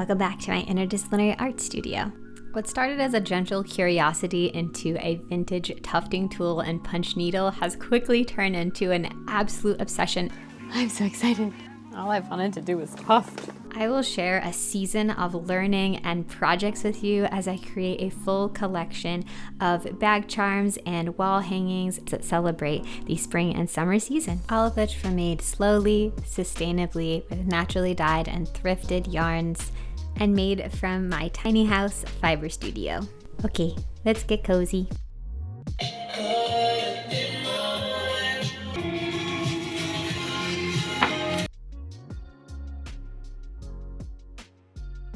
Welcome back to my interdisciplinary art studio. What started as a gentle curiosity into a vintage tufting tool and punch needle has quickly turned into an absolute obsession. I'm so excited. All I wanted to do was tuft. I will share a season of learning and projects with you as I create a full collection of bag charms and wall hangings that celebrate the spring and summer season, all of which were made slowly, sustainably, with naturally dyed and thrifted yarns, and made from my tiny house fiber studio. Okay, let's get cozy.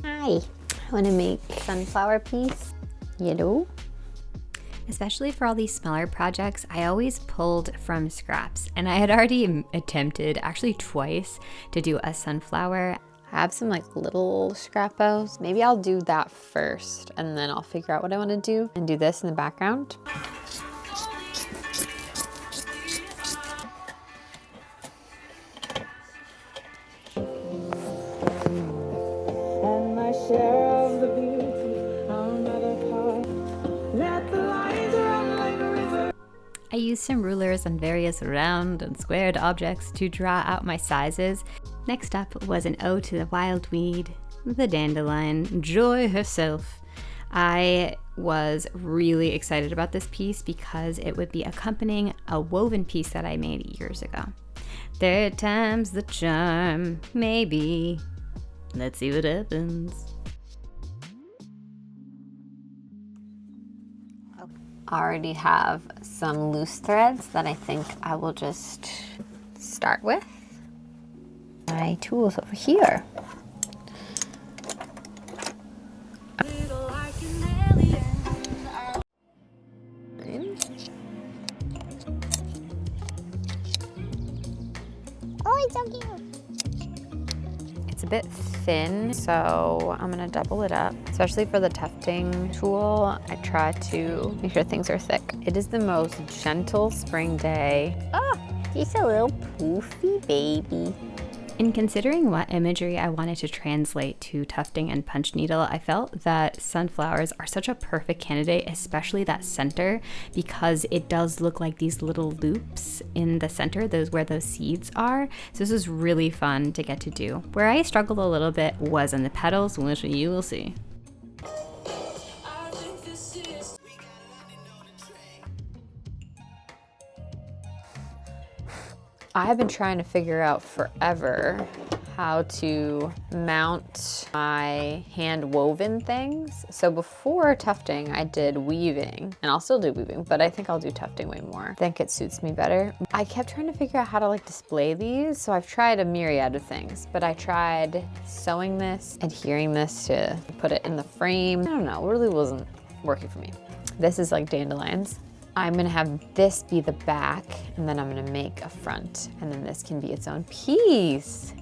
Hi, I want to make sunflower piece, yellow. Especially for all these smaller projects, I always pulled from scraps, and I had already attempted, actually twice, to do a sunflower. I have some like little scrap bows. Maybe I'll do that first and then I'll figure out what I want to do and do this in the background. I used some rulers on various round and squared objects to draw out my sizes. Next up was an ode to the wild weed, the dandelion, joy herself. I was really excited about this piece because it would be accompanying a woven piece that I made years ago. Third time's the charm, maybe. Let's see what happens. I already have some loose threads that I think I will just start with. My tools over here. Oh, it's so cute. It's a bit thin, so I'm gonna double it up. Especially for the tufting tool, I try to make sure things are thick. It is the most gentle spring day. Oh, he's a little poofy baby. In considering what imagery I wanted to translate to tufting and punch needle, I felt that sunflowers are such a perfect candidate, especially that center, because it does look like these little loops in the center, those where those seeds are. So this is really fun to get to do. Where I struggled a little bit was in the petals, which you will see. I have been trying to figure out forever how to mount my hand woven things. So before tufting, I did weaving, and I'll still do weaving, but I think I'll do tufting way more. I think it suits me better. I kept trying to figure out how to like display these, so I've tried a myriad of things, but I tried sewing this, adhering this to put it in the frame. I don't know, it really wasn't working for me. This is like dandelions. I'm gonna have this be the back, and then I'm gonna make a front, and then this can be its own piece.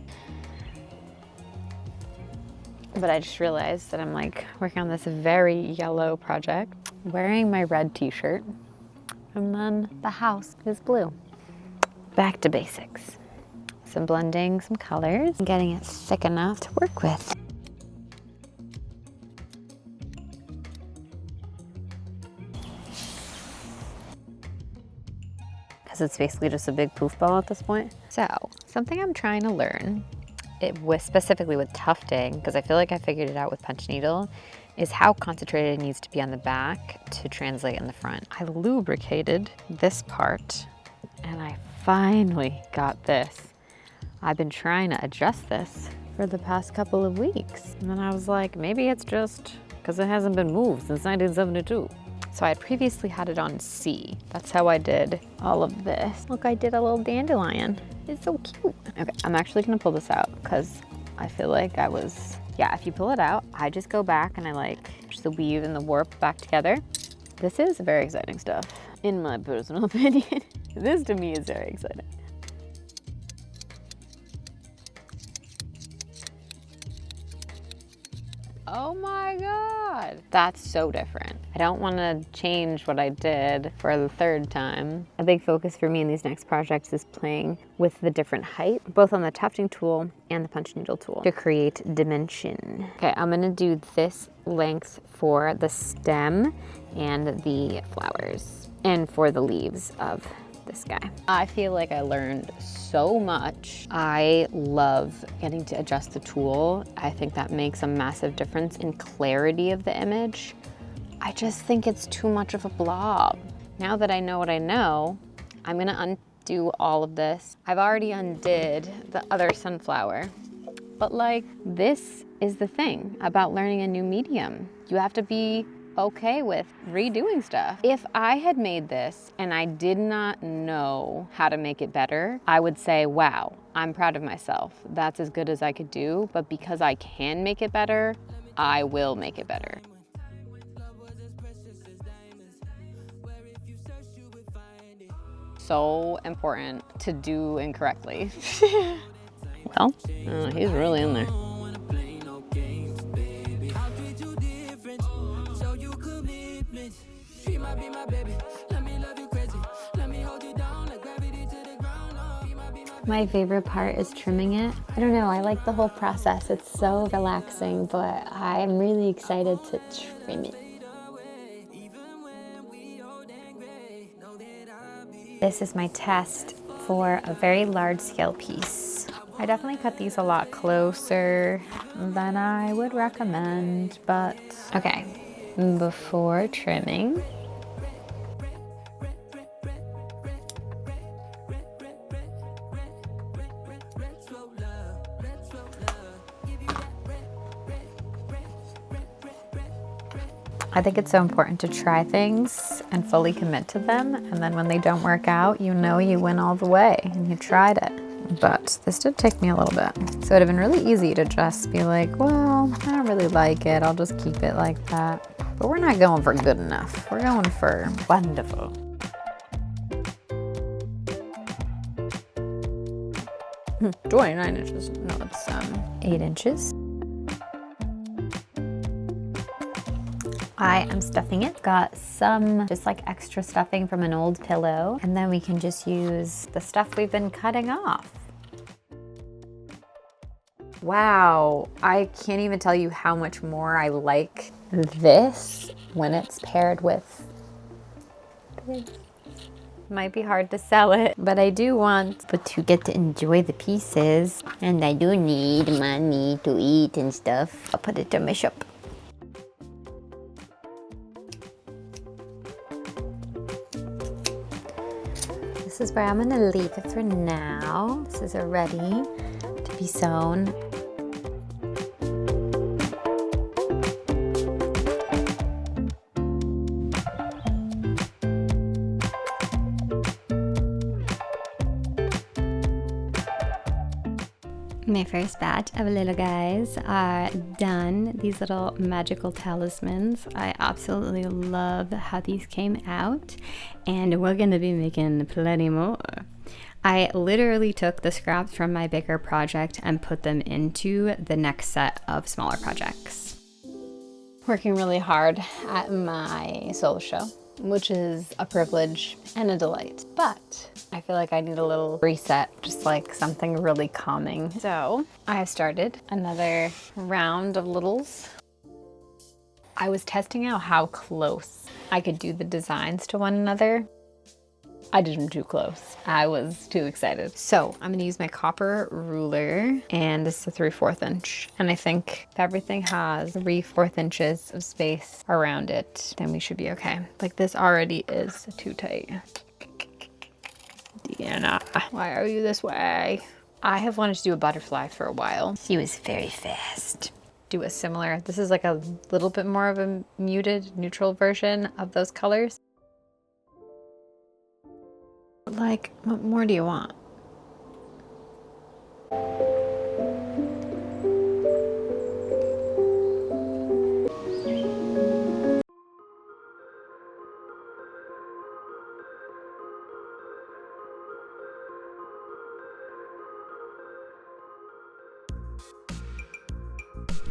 But I just realized that I'm like working on this very yellow project, wearing my red t-shirt, and then the house is blue. Back to basics. Some blending, some colors, and getting it thick enough to work with. Because it's basically just a big poof ball at this point. So, something I'm trying to learn, specifically with tufting, because I feel like I figured it out with punch needle, is how concentrated it needs to be on the back to translate in the front. I lubricated this part, and I finally got this. I've been trying to adjust this for the past couple of weeks. And then I was like, maybe it's just because it hasn't been moved since 1972. So I had previously had it on C. That's how I did all of this. Look, I did a little dandelion. It's so cute. Okay, I'm actually gonna pull this out because I feel like if you pull it out, I just go back and I like just the weave and the warp back together. This is very exciting stuff, in my personal opinion. This to me is very exciting. Oh my God, that's so different. I don't want to change what I did for the third time. A big focus for me in these next projects is playing with the different height, both on the tufting tool and the punch needle tool, to create dimension. Okay, I'm gonna do this length for the stem and the flowers, and for the leaves of this guy. I feel like I learned so much. I love getting to adjust the tool. I think that makes a massive difference in clarity of the image. I just think it's too much of a blob. Now that I know what I know, I'm gonna undo all of this. I've already undid the other sunflower, but like, this is the thing about learning a new medium. You have to be okay with redoing stuff. If I had made this and I did not know how to make it better, I would say, wow, I'm proud of myself. That's as good as I could do, but because I can make it better, I will make it better. So important to do incorrectly. Well, he's really in there. My favorite part is trimming it. I don't know, I like the whole process. It's so relaxing, but I'm really excited to trim it. This is my test for a very large scale piece. I definitely cut these a lot closer than I would recommend, but okay. Before trimming, I think it's so important to try things and fully commit to them, and then when they don't work out, you know you went all the way and you tried it. But this did take me a little bit. So it would have been really easy to just be like, well, I don't really like it, I'll just keep it like that. But we're not going for good enough. We're going for wonderful. Hmm, 29 inches. No, it's 8 inches. I am stuffing it. Got some just like extra stuffing from an old pillow, and then we can just use the stuff we've been cutting off. Wow, I can't even tell you how much more I like this when it's paired with this. Might be hard to sell it, but I do want to get to enjoy the pieces, and I do need money to eat and stuff. I'll put it to my shop. This is where I'm gonna leave it for now. This is ready to be sewn. My first batch of little guys are done. These little magical talismans. I absolutely love how these came out, and we're gonna be making plenty more. I literally took the scraps from my bigger project and put them into the next set of smaller projects. Working really hard at my solo show, which is a privilege and a delight, but I feel like I need a little reset, just like something really calming. So I have started another round of littles. I was testing out how close I could do the designs to one another. I did them too close. I was too excited. So I'm gonna use my copper ruler, and this is a 3/4 inch. And I think if everything has 3/4 inches of space around it, then we should be okay. Like, this already is too tight. Deanna, why are you this way? I have wanted to do a butterfly for a while. She was very fast. Do a similar, this is like a little bit more of a muted, neutral version of those colors. Like, what more do you want?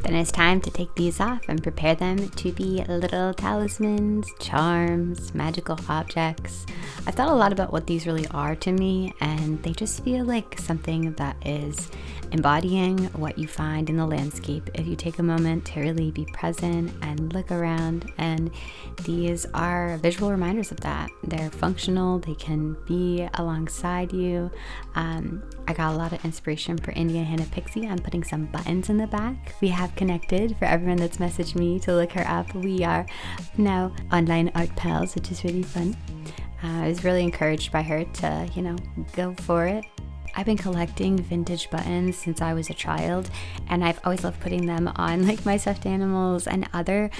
The Then it's time to take these off and prepare them to be little talismans, charms, magical objects. I've thought a lot about what these really are to me, and they just feel like something that is embodying what you find in the landscape if you take a moment to really be present and look around. And these are visual reminders of that. They're functional, they can be alongside you. I got a lot of inspiration for Indian Hannah Pixie. I'm putting some buttons in the back. We have connected. For everyone that's messaged me to look her up, we are now online art pals, which is really fun. I was really encouraged by her to, go for it. I've been collecting vintage buttons since I was a child, and I've always loved putting them on like my stuffed animals and other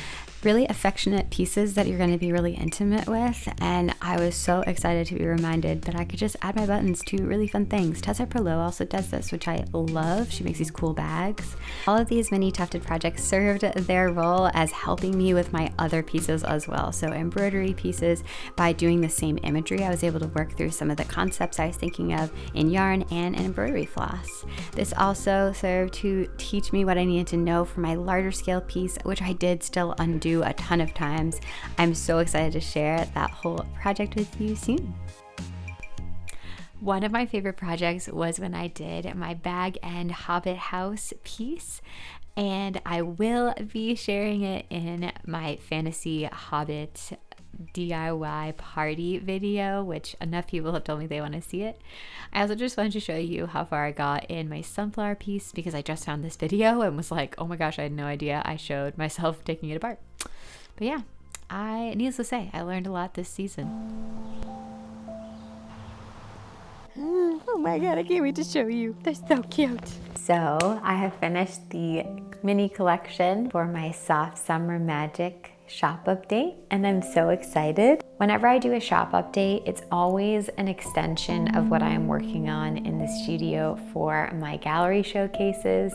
really affectionate pieces that you're going to be really intimate with. And I was so excited to be reminded that I could just add my buttons to really fun things. Tessa Perlow also does this, which I love. She makes these cool bags. All of these mini tufted projects served their role as helping me with my other pieces as well. So embroidery pieces, by doing the same imagery, I was able to work through some of the concepts I was thinking of in yarn and an embroidery floss. This also served to teach me what I needed to know for my larger scale piece, which I did still undo a ton of times. I'm so excited to share that whole project with you soon. One of my favorite projects was when I did my bag and Hobbit house piece, and I will be sharing it in my fantasy Hobbit DIY party video, which enough people have told me they want to see it. I also just wanted to show you how far I got in my sunflower piece, because I just found this video and was like, oh my gosh, I had no idea I showed myself taking it apart. But yeah, needless to say, I learned a lot this season. Oh my god, I can't wait to show you. They're so cute. So I have finished the mini collection for my Soft Summer Magic shop update, and I'm so excited. Whenever I do a shop update, it's always an extension of what I am working on in the studio for my gallery showcases.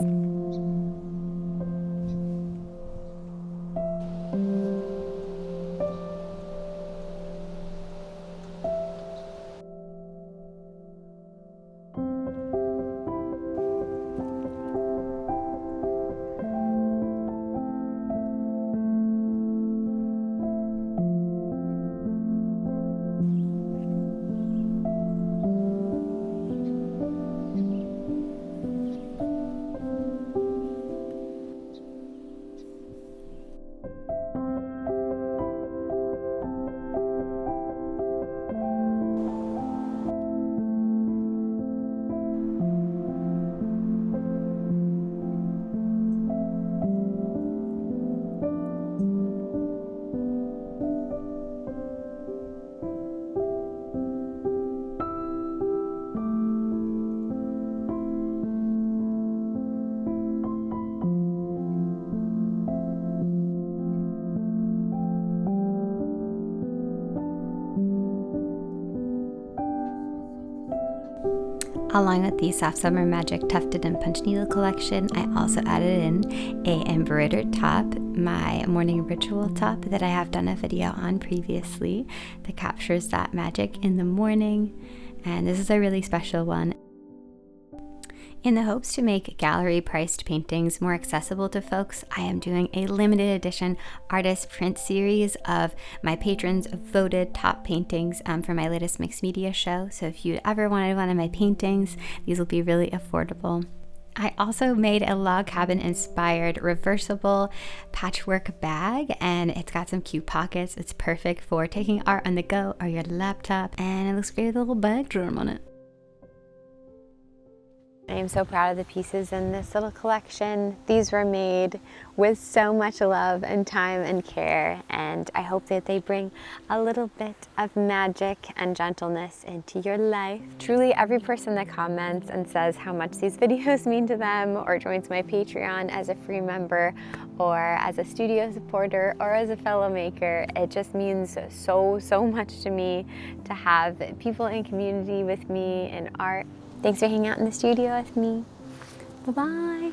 Along with the Soft Summer Magic Tufted and Punch Needle collection, I also added in a embroidered top, my morning ritual top that I have done a video on previously that captures that magic in the morning. And this is a really special one. In the hopes to make gallery priced paintings more accessible to folks, I am doing a limited edition artist print series of my patrons voted top paintings for my latest mixed media show. So if you ever wanted one of my paintings, these will be really affordable. I also made a log cabin inspired reversible patchwork bag, and it's got some cute pockets. It's perfect for taking art on the go or your laptop, and it looks great with a little bag drum on it. I am so proud of the pieces in this little collection. These were made with so much love and time and care, and I hope that they bring a little bit of magic and gentleness into your life. Truly, every person that comments and says how much these videos mean to them, or joins my Patreon as a free member, or as a studio supporter, or as a fellow maker, it just means so much to me to have people in community with me in art. Thanks for hanging out in the studio with me. Bye-bye.